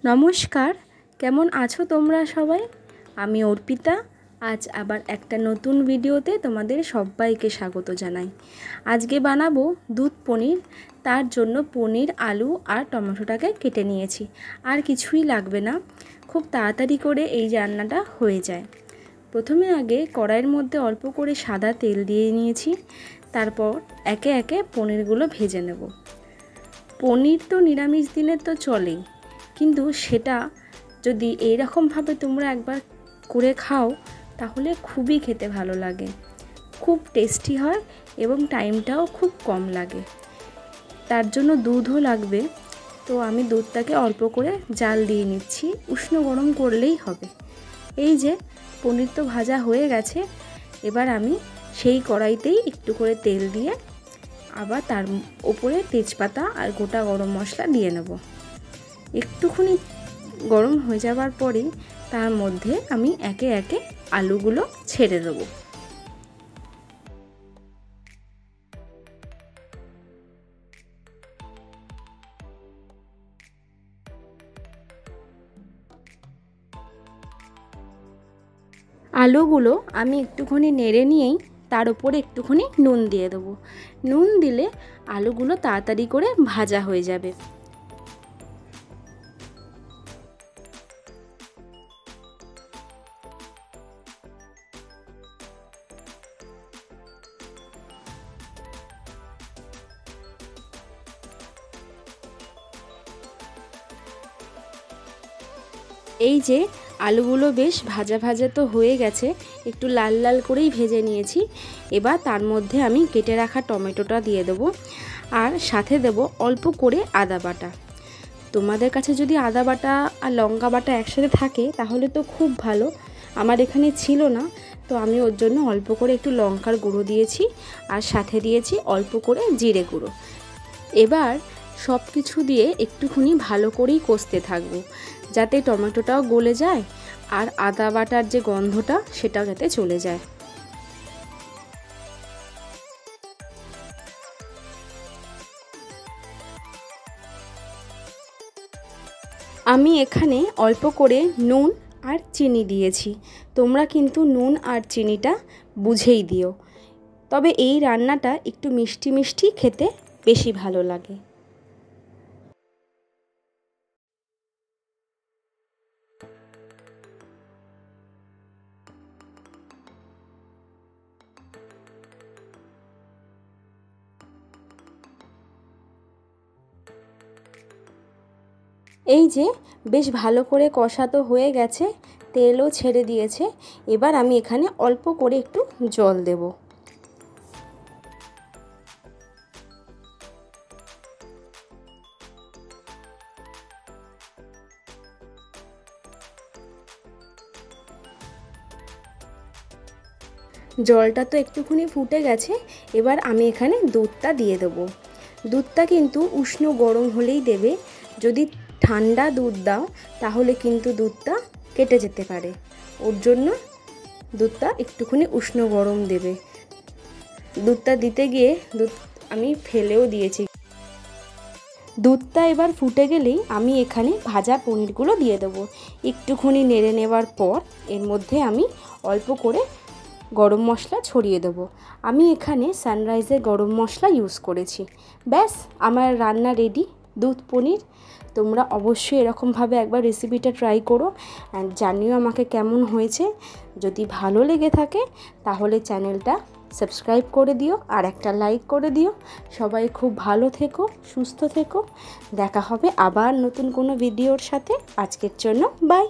নমস্কার, কেমন আছো তোমরা সবাই? আমি অর্পিতা। আজ আবার একটা নতুন ভিডিওতে তোমাদের সবাইকে স্বাগত জানাই। আজকে বানাবো দুধ পনির। তার জন্য পনির, আলু আর টমেটোটাকে কেটে নিয়েছি। আর কিছুই লাগবে না, খুব তাড়াতাড়ি করে এই রান্নাটা হয়ে যায়। প্রথমে আগে কড়াইয়ের মধ্যে অল্প করে সাদা তেল দিয়ে নিয়েছি। তারপর একে একে পনিরগুলো ভেজে নেব। পনির তো নিরামিষ দিনে তো চলেই, কিন্তু সেটা যদি এইরকমভাবে তোমরা একবার করে খাও তাহলে খুবই খেতে ভালো লাগে, খুব টেস্টি হয় এবং টাইমটাও খুব কম লাগে। তার জন্য দুধও লাগবে, তো আমি দুধটাকে অল্প করে জাল দিয়ে নিচ্ছি, উষ্ণ গরম করলেই হবে। এই যে পনির তো ভাজা হয়ে গেছে, এবার আমি সেই কড়াইতেই একটু করে তেল দিয়ে আবার তার উপরে তেজপাতা আর গোটা গরম মশলা দিয়ে নেব। একটুখানি গরম হয়ে যাওয়ার পরেই তার মধ্যে আমি একে একে আলুগুলো ছেড়ে দেবো। আলুগুলো আমি একটুখানি নেড়ে নিয়েই তার উপরে একটুখানি নুন দিয়ে দেবো। নুন দিলে আলুগুলো তাড়াতাড়ি করে ভাজা হয়ে যাবে। এই যে আলুগুলো বেশ ভাজা ভাজা তো হয়ে গেছে, একটু লাল লাল করেই ভেজে নিয়েছি। এবার তার মধ্যে আমি কেটে রাখা টমেটোটা দিয়ে দেবো, আর সাথে দেব অল্প করে আদা বাটা। তোমাদের কাছে যদি আদা বাটা আর লঙ্কা বাটা একসাথে থাকে তাহলে তো খুব ভালো, আমার এখানে ছিল না, তো আমি ওর জন্য অল্প করে একটু লঙ্কার গুঁড়ো দিয়েছি আর সাথে দিয়েছি অল্প করে জিরে গুঁড়ো। এবার সব কিছু দিয়ে একটুখানি ভালো করেই কষতে থাকবো, যাতে টমেটোটাও গলে যায় আর আদা বাটার যে গন্ধটা সেটাও যাতে চলে যায়। আমি এখানে অল্প করে নুন আর চিনি দিয়েছি, তোমরা কিন্তু নুন আর চিনিটা বুঝেই দিও। তবে এই রান্নাটা একটু মিষ্টি মিষ্টি খেতে বেশি ভালো লাগে। এই যে বেশ ভালো করে কষাতো হয়ে গেছে, তেলও ছেড়ে দিয়েছে। এবার আমি এখানে অল্প করে একটু জল দেব। জলটা তো একটুখানি ফুটে গেছে, এবার আমি এখানে দুধটা দিয়ে দেবো। দুধটা কিন্তু উষ্ণ গরম হলেই দেবে, যদি ঠান্ডা দুধ দাও তাহলে কিন্তু দুধটা কেটে যেতে পারে, ওর জন্য দুধটা একটুখানি উষ্ণ গরম দেবে। দুধটা দিতে গিয়ে দুধ আমি ফেলেও দিয়েছি। দুধটা এবার ফুটে গেলেই আমি এখানে ভাজা পনিরগুলো দিয়ে দেবো। একটুখানি নেড়ে নেওয়ার পর এর মধ্যে আমি অল্প করে গরম মশলা ছড়িয়ে দেবো। আমি এখানে সানরাইজের গরম মশলা ইউজ করেছি। ব্যাস আমার রান্না রেডি, দুধ পনির। তোমরা অবশ্যই এরকমভাবে একবার রেসিপিটা ট্রাই করো অ্যান্ড জানিও আমাকে কেমন হয়েছে। যদি ভালো লেগে থাকে তাহলে চ্যানেলটা সাবস্ক্রাইব করে দিও আর একটা লাইক করে দিও। সবাই খুব ভালো থেকো, সুস্থ থেকো। দেখা হবে আবার নতুন কোনো ভিডিওর সাথে। আজকের জন্য বাই।